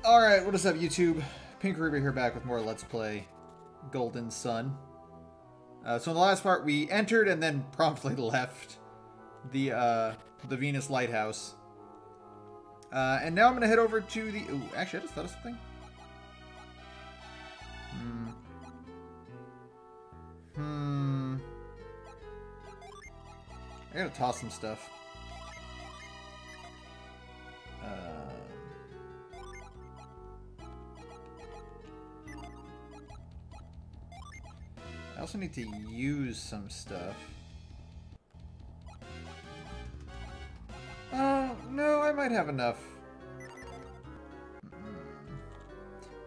Alright, what is up, YouTube? Pink Ruby here, back with more Let's Play Golden Sun. So in the last part, we entered and then promptly left the Venus Lighthouse. And now I'm going to head over to the... Ooh, actually, I just thought of something. I gotta toss some stuff. I also need to use some stuff. No, I might have enough.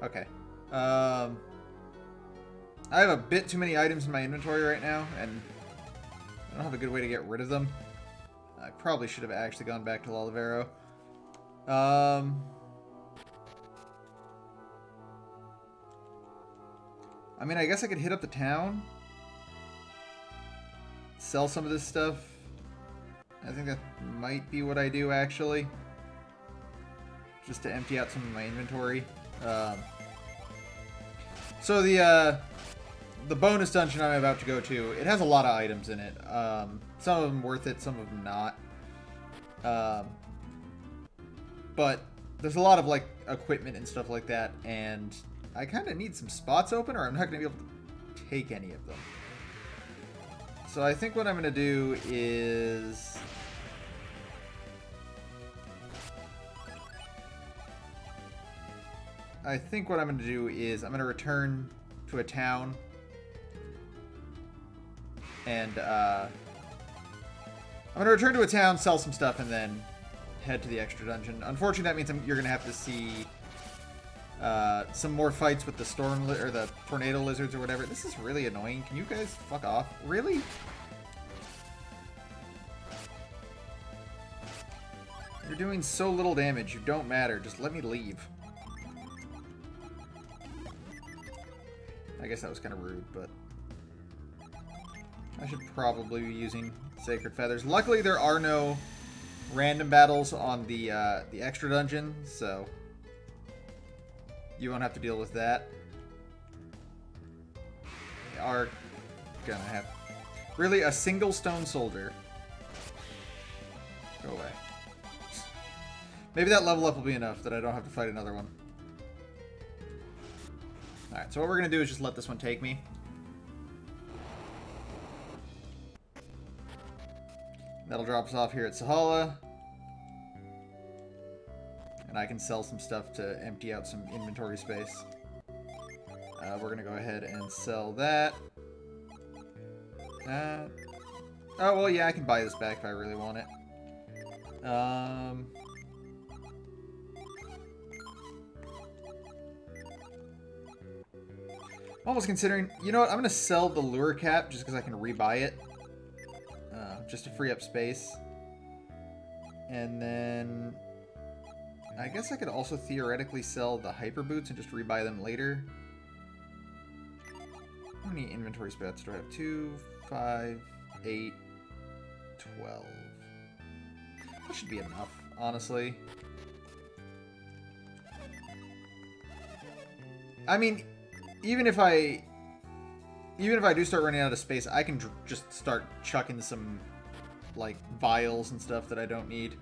Okay. I have a bit too many items in my inventory right now, and I don't have a good way to get rid of them. I probably should have actually gone back to Lalavero. I mean, I guess I could hit up the town. Sell some of this stuff. I think that might be what I do, actually. Just to empty out some of my inventory. So the bonus dungeon I'm about to go to, it has a lot of items in it. Some of them worth it, some of them not. But there's a lot of, like, equipment and stuff like that, and I kind of need some spots open, or I'm not going to be able to take any of them. So I think what I'm going to do is... I'm going to return to a town. And, I'm going to return to a town, sell some stuff, and then head to the extra dungeon. Unfortunately, that means you're going to have to see some more fights with the storm or the tornado lizards or whatever. This is really annoying. Can you guys fuck off? Really? You're doing so little damage. You don't matter. Just let me leave. I guess that was kind of rude, but I should probably be using Sacred Feathers. Luckily, there are no random battles on the extra dungeon, so you won't have to deal with that. They are gonna have... Really, a single stone soldier. Go away. Maybe that level up will be enough that I don't have to fight another one. Alright, so what we're gonna do is just let this one take me. That'll drop us off here at Sahala. And I can sell some stuff to empty out some inventory space. We're going to go ahead and sell that. Oh, well, yeah, I can buy this back if I really want it. Almost considering... You know what? I'm going to sell the lure cap just because I can rebuy it. Just to free up space. And then... I guess I could also theoretically sell the hyper boots and just rebuy them later. How many inventory spots do I have? 2, 5, 8, 12. That should be enough, honestly. I mean, even if I do start running out of space, I can just start chucking some, like, vials and stuff that I don't need.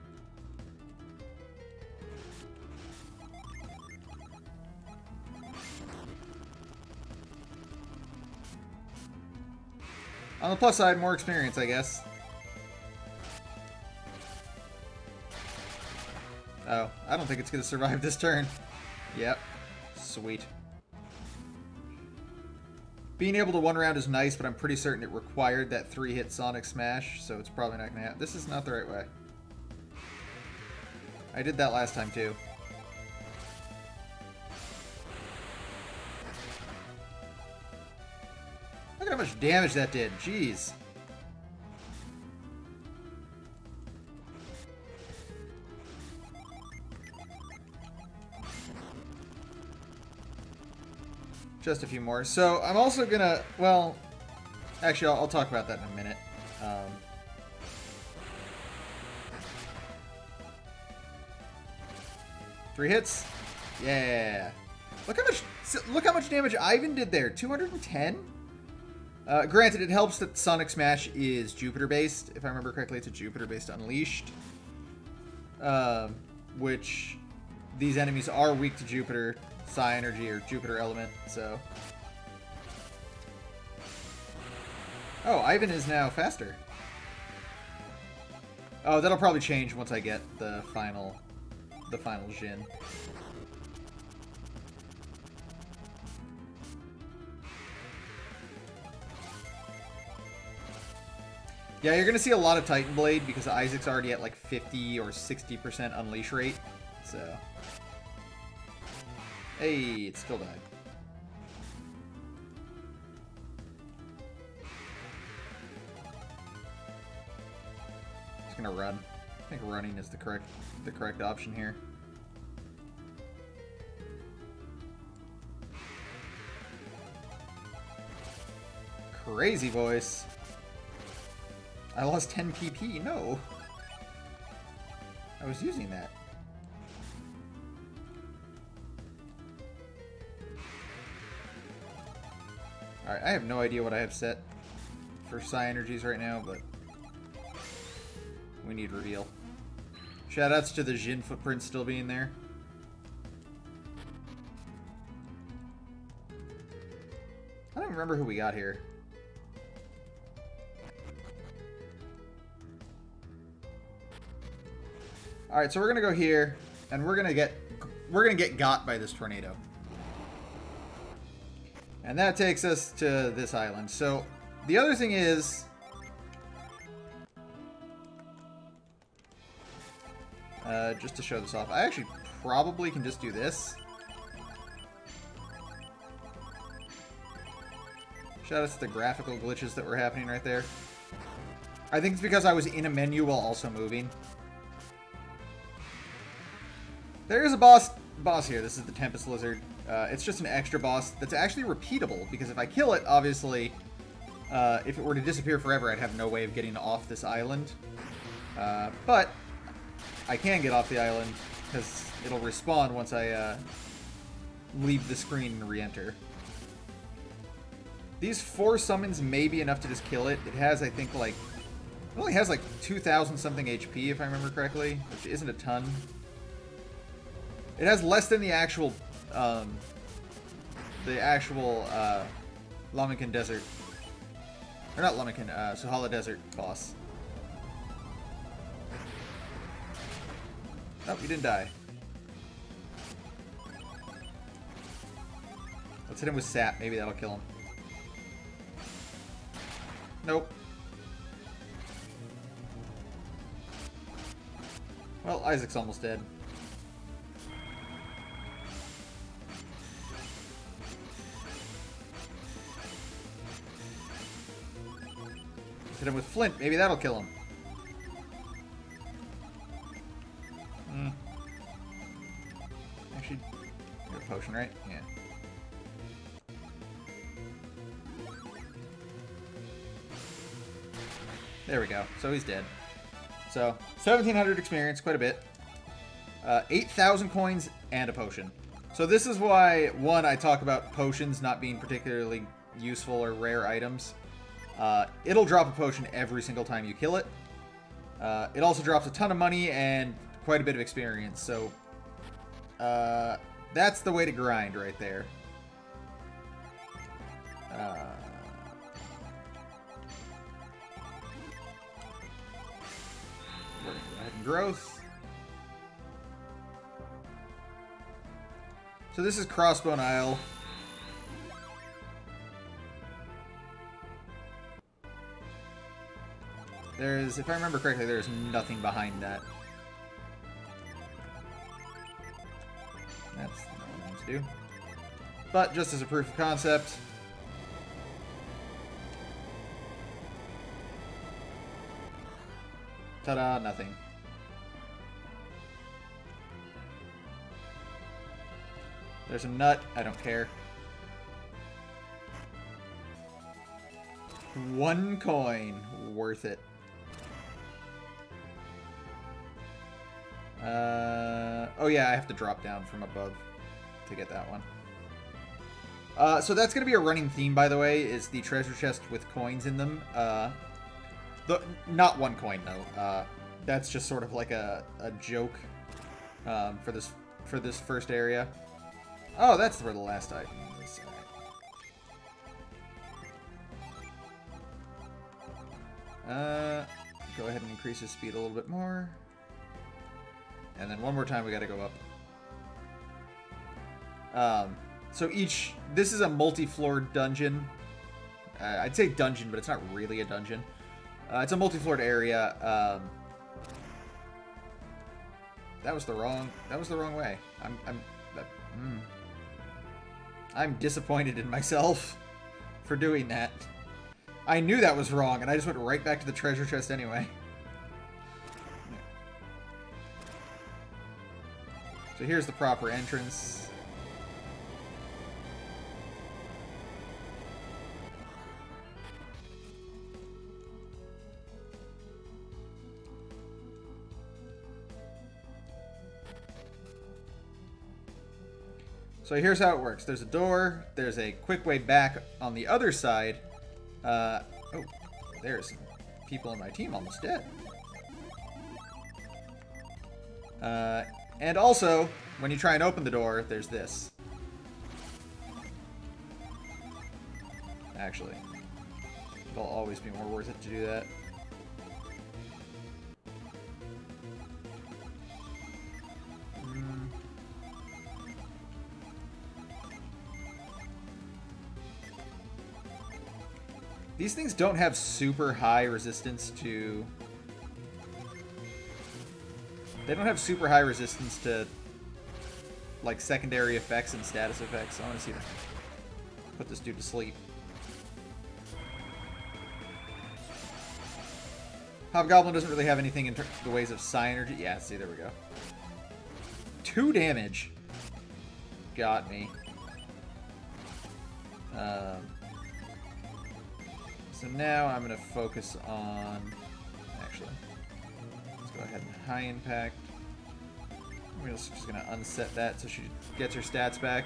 On the plus side, more experience, I guess. Oh, I don't think it's going to survive this turn. Yep. Sweet. Being able to one round is nice, but I'm pretty certain it required that 3-hit Sonic Smash, so it's probably not going to happen. This is not the right way. I did that last time, too. Look at how much damage that did. Jeez. Just a few more. So I'm also gonna... Well, actually, I'll talk about that in a minute. 3 hits. Yeah. Look how much damage Ivan did there. 210? Granted, it helps that Sonic Smash is Jupiter-based. If I remember correctly, it's a Jupiter-based Unleashed. Which these enemies are weak to Jupiter Psi Energy or Jupiter Element, so... Oh, Ivan is now faster. Oh, that'll probably change once I get the final Jin. Yeah, you're going to see a lot of Titan Blade because Isaac's already at like 50 or 60% unleash rate. So, hey, it still died. Just going to run. I think running is the correct option here. Crazy voice. I lost 10 PP. No. I was using that. Alright, I have no idea what I have set for Psi Energies right now, but we need reveal. Shoutouts to the Jin footprint still being there. I don't remember who we got here. Alright, so we're gonna go here, and we're gonna get got by this tornado. And that takes us to this island. So the other thing is, just to show this off, I actually probably can just do this. Shout out to the graphical glitches that were happening right there. I think it's because I was in a menu while also moving. There is a boss here. This is the Tempest Lizard. It's just an extra boss that's actually repeatable, because if I kill it, obviously, if it were to disappear forever, I'd have no way of getting off this island. But I can get off the island, because it'll respawn once I leave the screen and re-enter. These 4 summons may be enough to just kill it. It has, I think, like... It only has, like, 2,000 something HP, if I remember correctly, which isn't a ton. It has less than the actual Lamican Desert, or not Lamican, Suhala Desert boss. Oh, he didn't die. Let's hit him with Sap. Maybe that'll kill him. Nope. Well, Isaac's almost dead. Hit him with Flint. Maybe that'll kill him. Actually, you have a potion, right? Yeah. There we go. So he's dead. So, 1,700 experience, quite a bit. 8,000 coins and a potion. So this is why, one, I talk about potions not being particularly useful or rare items. It'll drop a potion every single time you kill it. It also drops a ton of money and quite a bit of experience, so that's the way to grind right there. We're gonna go ahead and growth. So this is Crossbone Isle. There's, if I remember correctly, there's nothing behind that. That's not what I want to do. But just as a proof of concept, ta-da, nothing. There's a nut, I don't care. 1 coin, worth it. Oh yeah, I have to drop down from above. to get that one. So that's going to be a running theme, by the way, is the treasure chest with coins in them. Not one coin, though. That's just sort of like a joke for this first area. Oh, that's where the last item is. Go ahead and increase his speed a little bit more. And then one more time, we got to go up. So this is a multi-floored dungeon. I'd say dungeon, but it's not really a dungeon. It's a multi-floored area. That was the wrong way. I'm disappointed in myself for doing that. I knew that was wrong, and I just went right back to the treasure chest anyway. So here's the proper entrance. So here's how it works. There's a door. There's a quick way back on the other side. Oh, there's some people on my team almost dead. And also, when you try and open the door, there's this. Actually, it'll always be more worth it to do that. These things don't have super high resistance to... They don't have super high resistance to, like, secondary effects and status effects. I want to see them. Put this dude to sleep. Hobgoblin doesn't really have anything in the ways of psi energy. Yeah, see, there we go. 2 damage. Got me. So now I'm going to focus on... Actually, let's go ahead and high impact. We're just going to unset that so she gets her stats back.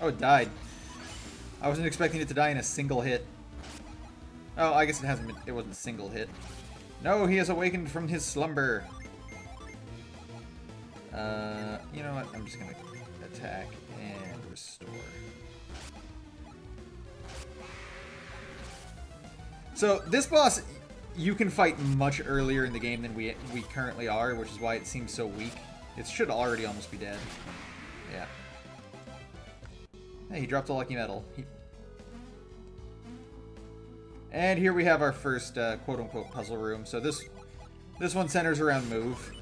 Oh, it died. I wasn't expecting it to die in a single hit. Oh, I guess it wasn't a single hit. No, he has awakened from his slumber. You know what? I'm just gonna attack and restore. So this boss, you can fight much earlier in the game than we currently are, which is why it seems so weak. It should already almost be dead. Yeah. Hey, he dropped a lucky medal. And here we have our first quote-unquote puzzle room. So this one centers around move.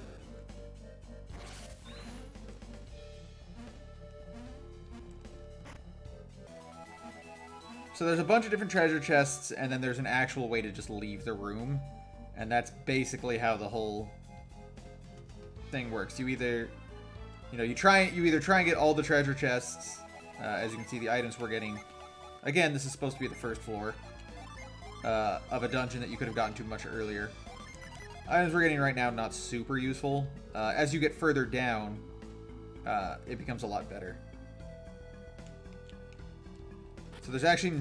So there's a bunch of different treasure chests, and then there's an actual way to just leave the room. And that's basically how the whole thing works. You either, you either try and get all the treasure chests. As you can see, the items we're getting. Again, this is supposed to be the first floor of a dungeon that you could have gotten to much earlier. Items we're getting right now, not super useful. As you get further down, it becomes a lot better. So there's actually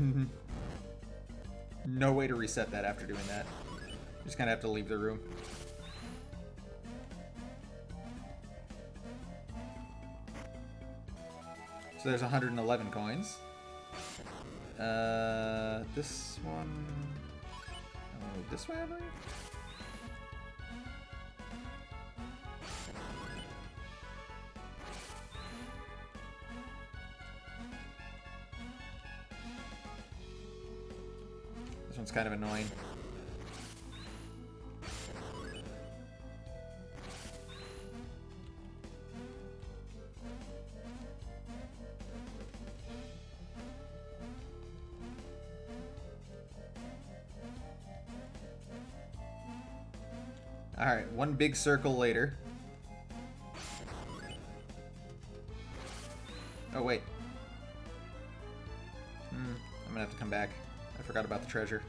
no way to reset that after doing that. You just kind of have to leave the room. So there's 111 coins. This one... Oh, this way, I believe? This one's kind of annoying. Alright, one big circle later. Oh, wait. I'm gonna have to come back. I forgot about the treasure.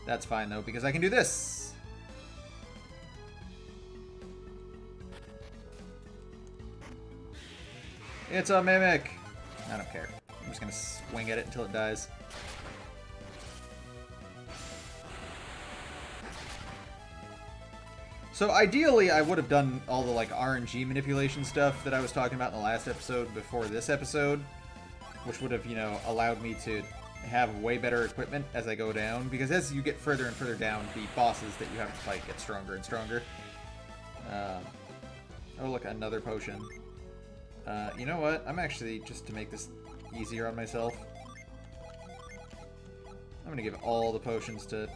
That's fine, though, because I can do this. It's a Mimic! I don't care. I'm just gonna swing at it until it dies. So ideally, I would have done all the like RNG manipulation stuff that I was talking about in the last episode before this episode, which would have, you know, allowed me to have way better equipment as I go down, because as you get further and further down, the bosses that you have to fight get stronger and stronger. Oh look, another potion. You know what? I'm actually, just to make this easier on myself, I'm gonna give all the potions to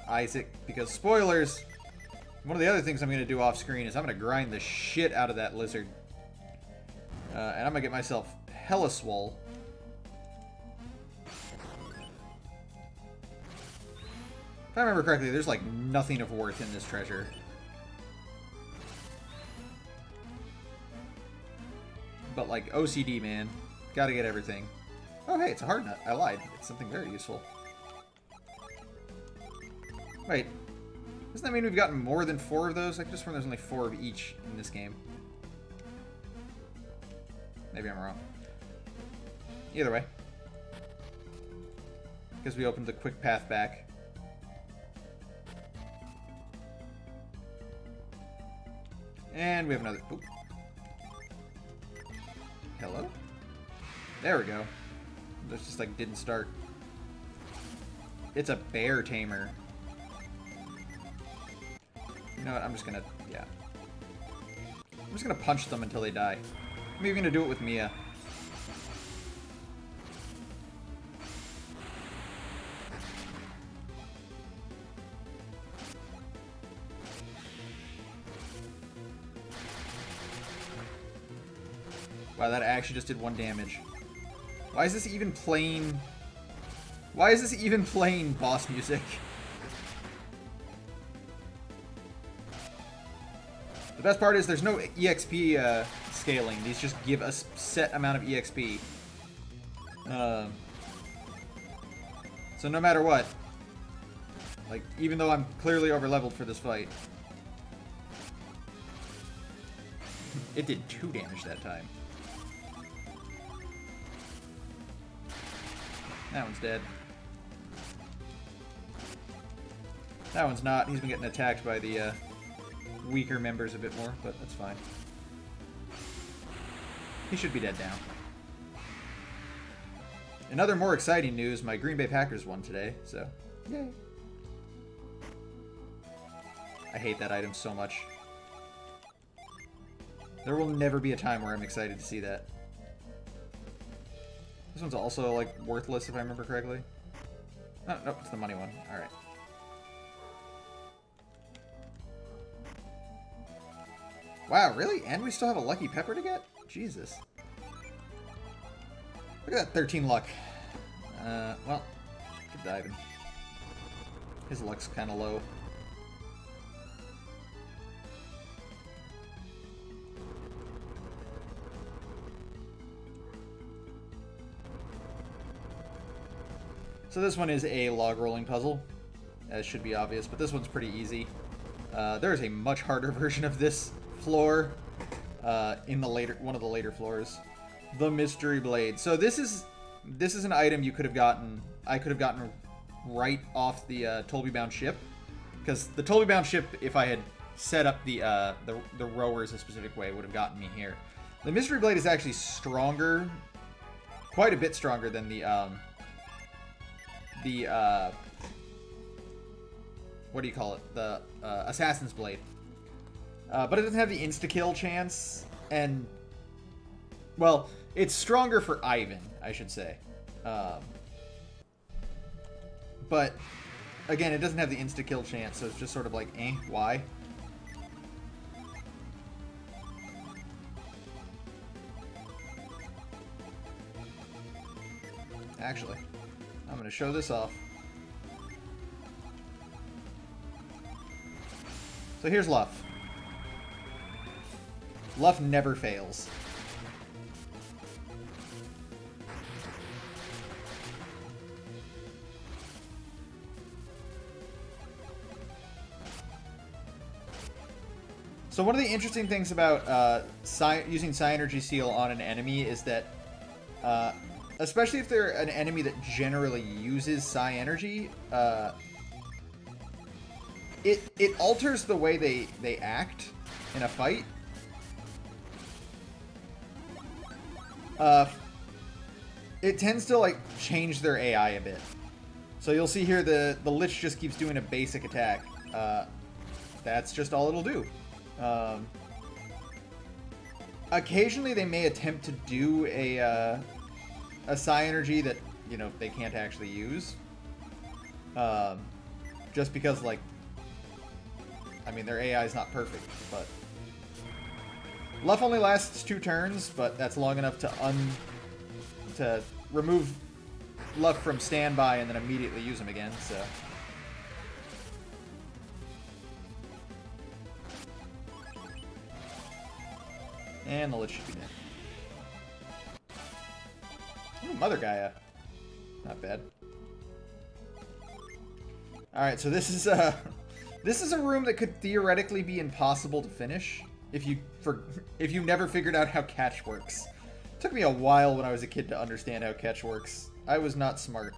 Isaac, because spoilers, one of the other things I'm going to do off screen is I'm going to grind the shit out of that lizard. And I'm going to get myself hella swole. If I remember correctly, there's like nothing of worth in this treasure. But like OCD, man. Gotta get everything. Oh hey, it's a hard nut. I lied. It's something very useful. Wait, doesn't that mean we've gotten more than 4 of those? I could just swear there's only 4 of each in this game. Maybe I'm wrong. Either way. Because we opened the quick path back. And we have another... Oop. Hello? There we go. This just like didn't start. It's a bear tamer. You know what, I'm just gonna, yeah. I'm just gonna punch them until they die. I'm even gonna do it with Mia. Wow, that actually just did 1 damage. Why is this even playing... Why is this even playing boss music? The best part is there's no EXP scaling. These just give a set amount of EXP. So no matter what, like, even though I'm clearly over-leveled for this fight, it did 2 damage that time. That one's dead. That one's not. He's been getting attacked by the weaker members a bit more, but that's fine. He should be dead now. In other more exciting news, my Green Bay Packers won today, so yay. I hate that item so much. There will never be a time where I'm excited to see that. This one's also, like, worthless, if I remember correctly. Oh, nope, it's the money one. Alright. Wow, really? And we still have a Lucky Pepper to get? Jesus. Look at that 13 luck. Well, keep diving. His luck's kind of low. So this one is a log rolling puzzle, as should be obvious, but this one's pretty easy. There is a much harder version of this floor in the one of the later floors, the Mystery Blade. So this is an item you could have gotten. I could have gotten right off the Tolby Bound ship, because the Tolby Bound ship, if I had set up the rowers a specific way, would have gotten me here. The Mystery Blade is actually stronger, quite a bit stronger than the what do you call it? The Assassin's Blade. But it doesn't have the insta-kill chance, and, well, it's stronger for Ivan, I should say. But, again, it doesn't have the insta-kill chance, so it's just sort of like, why? Actually, I'm going to show this off. So here's Luff. Luff never fails. So one of the interesting things about using Psi Energy Seal on an enemy is that, especially if they're an enemy that generally uses Psi Energy, it alters the way they act in a fight. It tends to like change their AI a bit. So you'll see here the Lich just keeps doing a basic attack. That's just all it'll do. Occasionally they may attempt to do a Psi Energy that, you know, they can't actually use. Just because, like, I mean, their AI is not perfect, but Luff only lasts 2 turns, but that's long enough to remove Luff from standby and then immediately use him again, so. And the Lich should be dead. Ooh, Mother Gaia. Not bad. Alright, so this is a room that could theoretically be impossible to finish if you never figured out how catch works. It took me a while when I was a kid to understand how catch works. I was not smart.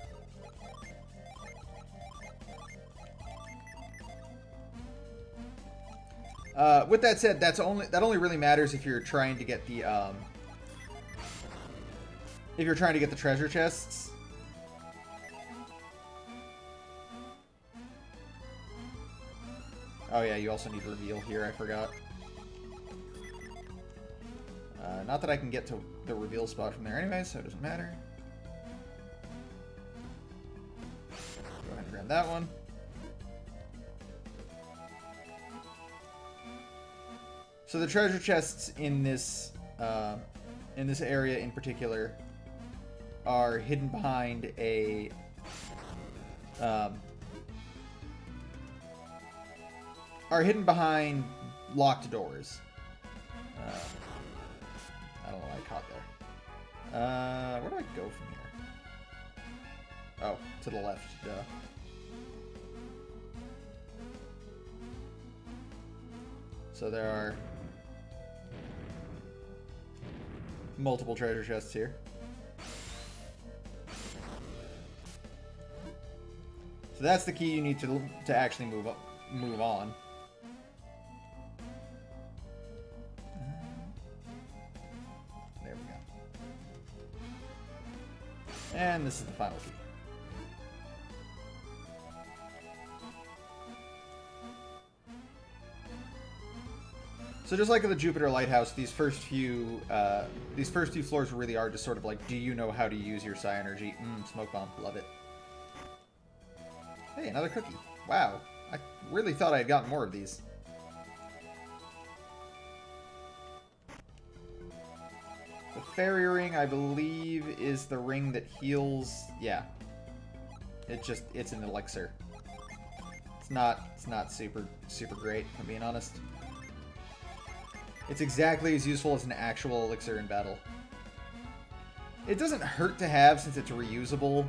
With that said, that only really matters if you're trying to get the treasure chests. Oh yeah, you also need reveal here, I forgot. Not that I can get to the reveal spot from there anyway, so it doesn't matter. Go ahead and grab that one. So the treasure chests in this area in particular are hidden behind a locked doors. I don't know what I caught there. Where do I go from here? Oh, to the left, duh. So there are multiple treasure chests here. So that's the key you need to actually move on. There we go. And this is the final key. So just like at the Jupiter Lighthouse, these first few floors really are just sort of like, do you know how to use your Psi Energy? Smoke bomb, love it. Hey, another cookie. Wow, I really thought I had gotten more of these. The fairy ring, I believe, is the ring that heals. Yeah, it's an elixir. It's not super great, if I'm being honest. It's exactly as useful as an actual elixir in battle. It doesn't hurt to have since it's reusable.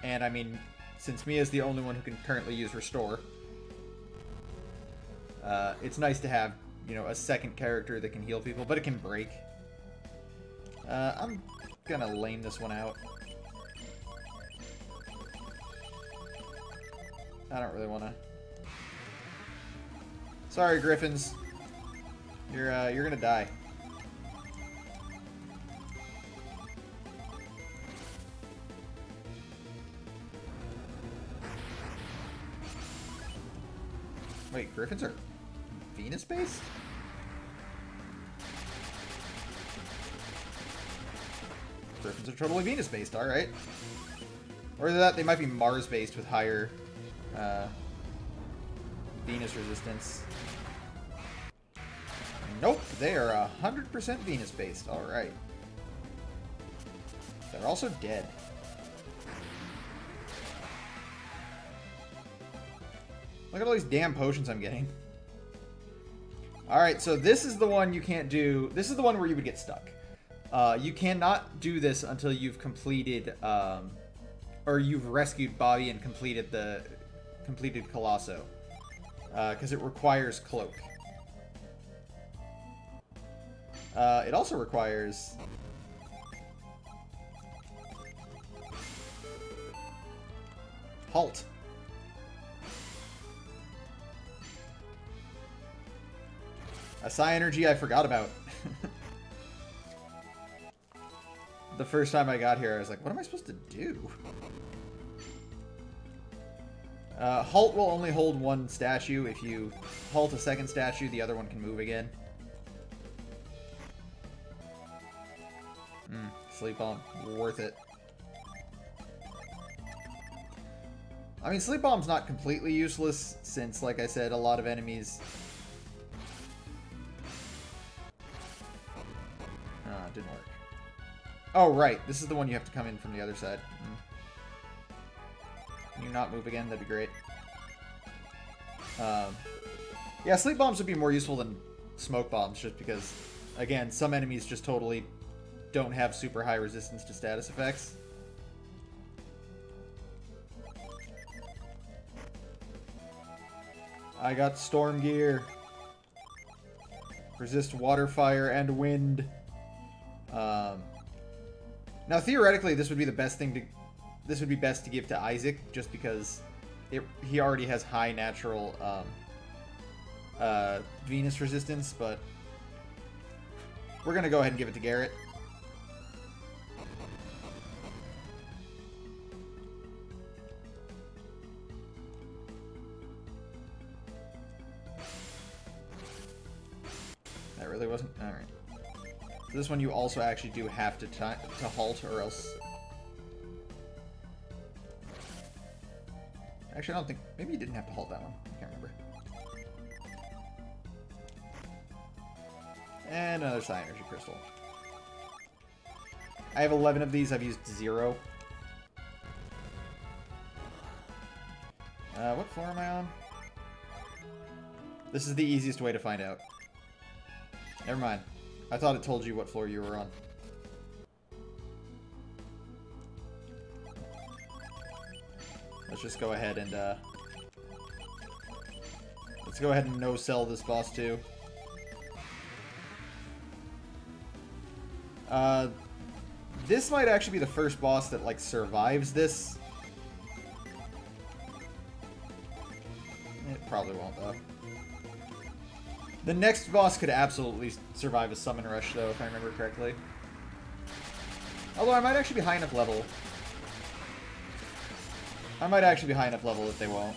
And I mean, since Mia's the only one who can currently use Restore, it's nice to have, you know, a second character that can heal people, but it can break. I'm gonna lame this one out. I don't really want to. Sorry, Griffins. You're gonna die. Wait, Griffins are Venus-based? Griffins are totally Venus-based, alright. Or that they might be Mars-based with higher Venus resistance. Nope, they are 100% Venus-based. Alright. They're also dead. Look at all these damn potions I'm getting. Alright, so this is the one you can't do. This is the one where you would get stuck. You cannot do this until you've completed, or you've rescued Bobby and completed Colosso. because it requires Cloak. It also requires... Halt. A Psi Energy I forgot about. The first time I got here, I was like, what am I supposed to do? Halt will only hold one statue. If you halt a second statue, the other one can move again. Sleep Bomb. Worth it. I mean, Sleep Bomb's not completely useless, since, like I said, a lot of enemies... it didn't work. Oh, right. This is the one you have to come in from the other side. Can you not move again? That'd be great. Yeah, Sleep Bombs would be more useful than Smoke Bombs, just because, again, some enemies just totally don't have super high resistance to status effects. I got Storm Gear. Resist water, fire, and wind. Now, theoretically, this would be the best thing to... This would be best to give to Isaac, just because he already has high natural Venus resistance, but we're going to go ahead and give it to Garrett. That really wasn't... Alright. So this one you also actually do have to halt, or else... Actually, I don't think... Maybe you didn't have to halt that one. I can't remember. And another Psi Energy Crystal. I have 11 of these. I've used 0. What floor am I on? This is the easiest way to find out. Never mind. I thought it told you what floor you were on. Let's just go ahead and, let's go ahead and no-sell this boss, too. This might actually be the first boss that, like, survives this. It probably won't, though. The next boss could absolutely survive a Summon Rush, though, if I remember correctly. Although I might actually be high enough level. I might actually be high enough level that they won't.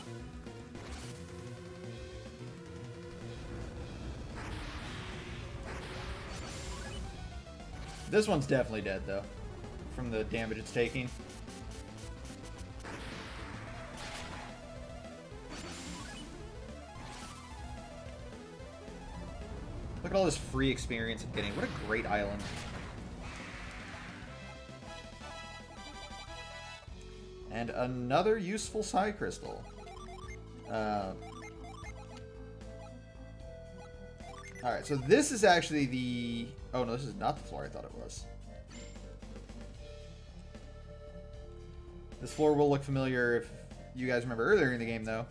This one's definitely dead, though, from the damage it's taking. Look at all this free experience I'm getting. What a great island. And another useful Psi Crystal. Alright, so this is actually the... Oh, no, this is not the floor I thought it was. This floor will look familiar if you guys remember earlier in the game, though.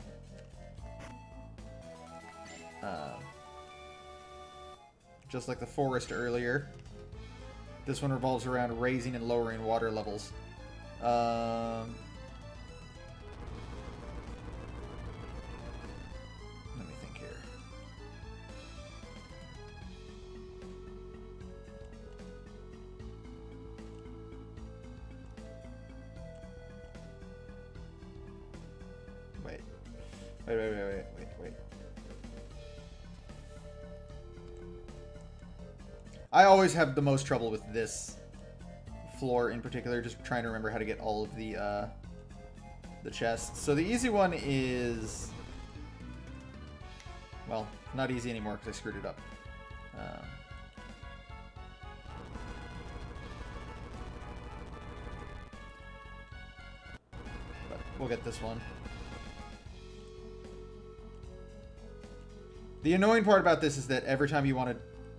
Just like the forest earlier. This one revolves around raising and lowering water levels. Let me think here. Wait. Wait. I always have the most trouble with this floor in particular, just trying to remember how to get all of the chests. So the easy one is... Well, not easy anymore because I screwed it up. But we'll get this one. The annoying part about this is that every time you want to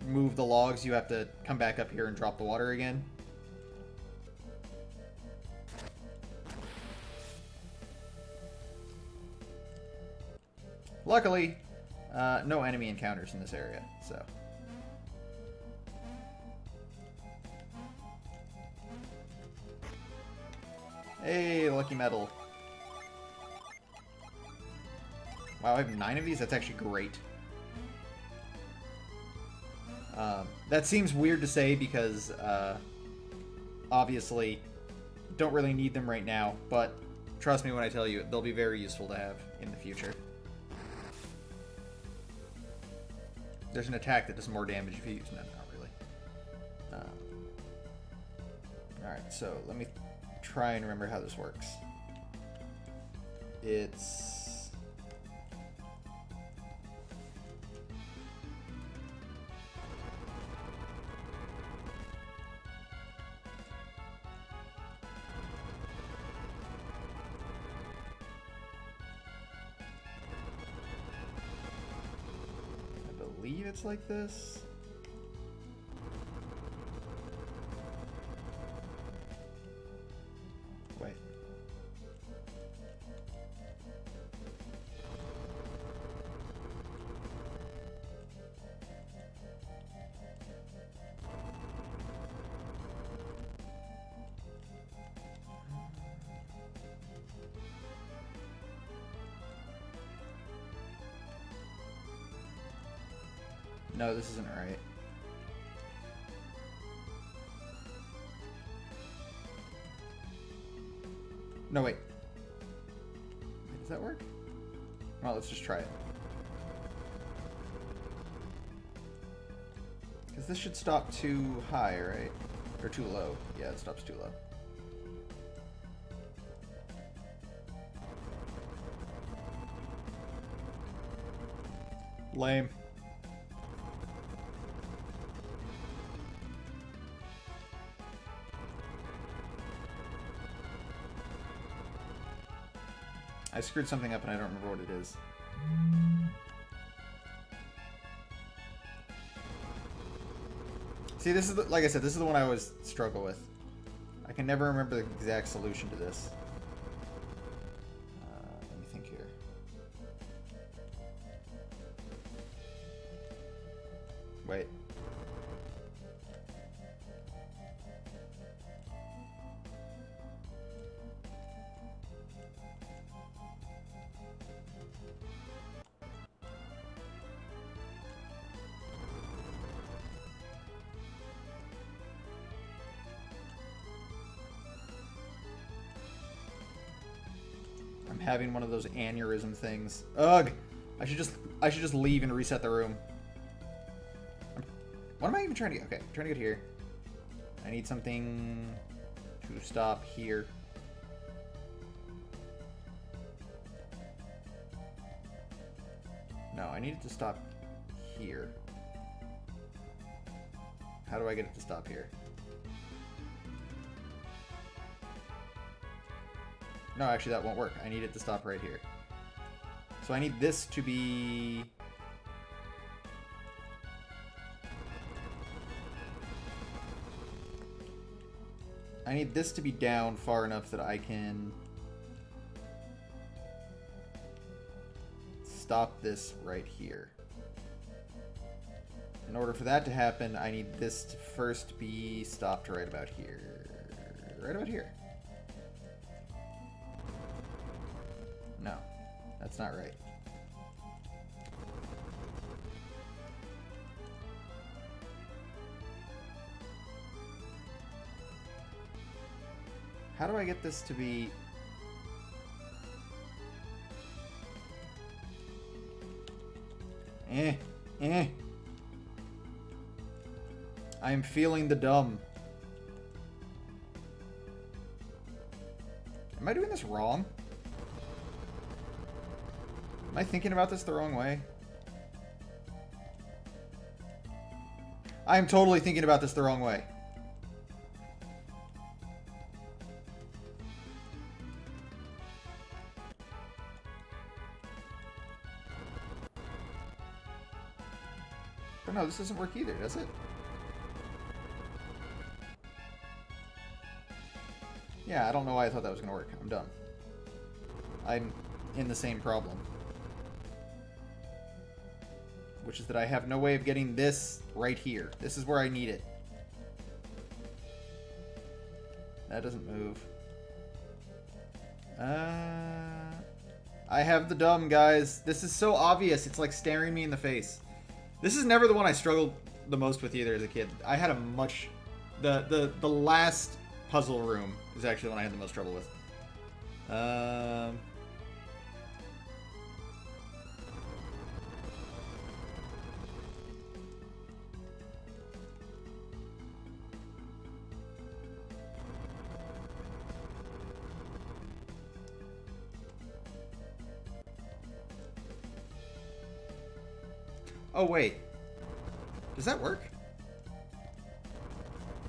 move the logs, you have to come back up here and drop the water again. Luckily, no enemy encounters in this area, so... Hey, lucky medal. Wow, I have 9 of these? That's actually great. That seems weird to say because, obviously, don't really need them right now, but trust me when I tell you, they'll be very useful to have in the future. There's an attack that does more damage if you use them. Not really. Alright, so let me try and remember how this works. It's... I believe it's like this. Wait. No, this isn't right. No, wait. Does that work? Well, let's just try it. Because this should stop too high, right? Or too low. Yeah, it stops too low. Lame. I screwed something up and I don't remember what it is. See, this is, like I said, this is the one I always struggle with. I can never remember the exact solution to this. Let me think here. Wait. Having one of those aneurysm things. Ugh! I should just leave and reset the room. What am I even trying to get? Okay, I'm trying to get here. I need something to stop here. No, I need it to stop here. How do I get it to stop here? No, actually that won't work. I need it to stop right here. So I need this to be... I need this to be down far enough that I can stop this right here. In order for that to happen, I need this to first be stopped right about here. Right about here. No, that's not right. How do I get this to be... I'm feeling the dumb. Am I doing this wrong? Am I thinking about this the wrong way? I am totally thinking about this the wrong way. But no, this doesn't work either, does it? Yeah, I don't know why I thought that was going to work. I'm done. I'm in the same problem. which is that I have no way of getting this right here. This is where I need it. That doesn't move. I have the dumb, guys. This is so obvious. It's like staring me in the face. This is never the one I struggled the most with either as a kid. I had a much... The last puzzle room is actually the one I had the most trouble with. Oh, wait. Does that work?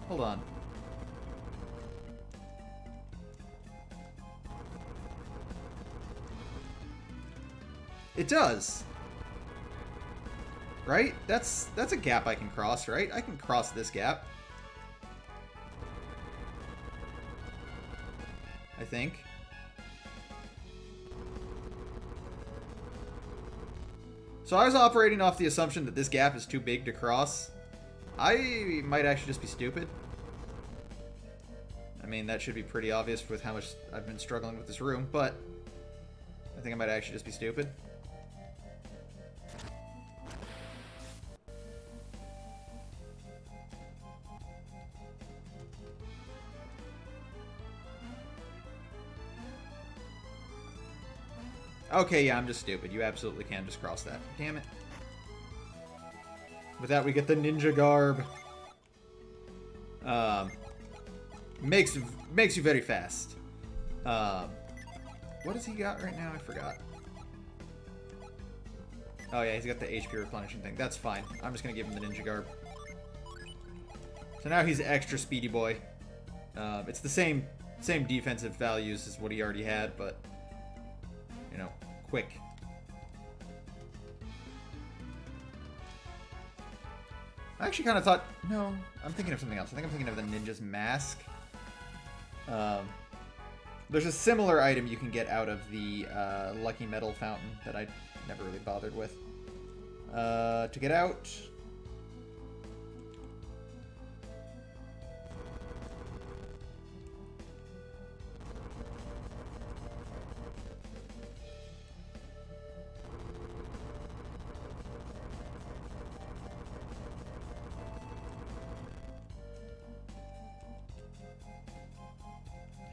Hold on. It does. Right? That's a gap I can cross, right? I can cross this gap. I think. So I was operating off the assumption that this gap is too big to cross. I might actually just be stupid. I mean, that should be pretty obvious with how much I've been struggling with this room, but I think I might actually just be stupid. Okay, yeah, I'm just stupid. You absolutely can just cross that. Damn it. With that, we get the ninja garb. Makes you very fast. What does he got right now? I forgot. Oh yeah, he's got the HP replenishing thing. That's fine. I'm just gonna give him the ninja garb. So now he's extra speedy boy. It's the same defensive values as what he already had, but you know, quick. I actually kind of thought... No, I'm thinking of something else. I think I'm thinking of the ninja's mask. There's a similar item you can get out of the Lucky Metal Fountain that I never really bothered with. To get out...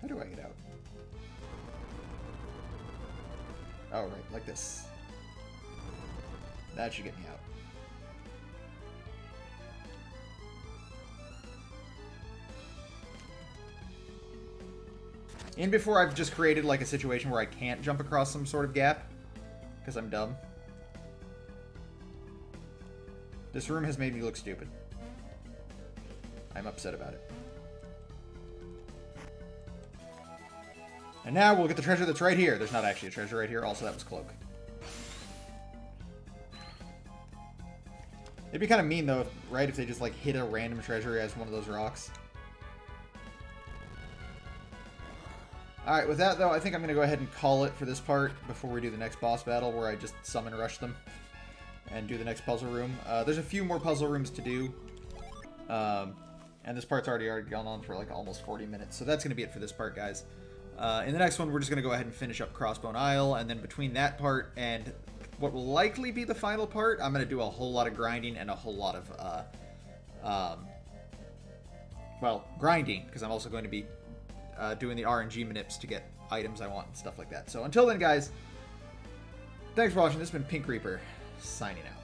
How do I get out? Oh, right, like this. That should get me out. And before I've just created like a situation where I can't jump across some sort of gap, because I'm dumb. This room has made me look stupid. I'm upset about it. And now we'll get the treasure that's right here. There's not actually a treasure right here. Also, that was Cloak. It'd be kind of mean, though, right, if they just, like, hit a random treasure as one of those rocks. Alright, with that, though, I think I'm going to go ahead and call it for this part before we do the next boss battle, where I just summon rush them and do the next puzzle room. There's a few more puzzle rooms to do. And this part's already gone on for, like, almost 40 minutes. So that's going to be it for this part, guys. In the next one, we're just going to go ahead and finish up Crossbone Isle, and then between that part and what will likely be the final part, I'm going to do a whole lot of grinding and a whole lot of, well, grinding, because I'm also going to be doing the RNG manips to get items I want and stuff like that. So until then, guys, thanks for watching. This has been Pink Reaper, signing out.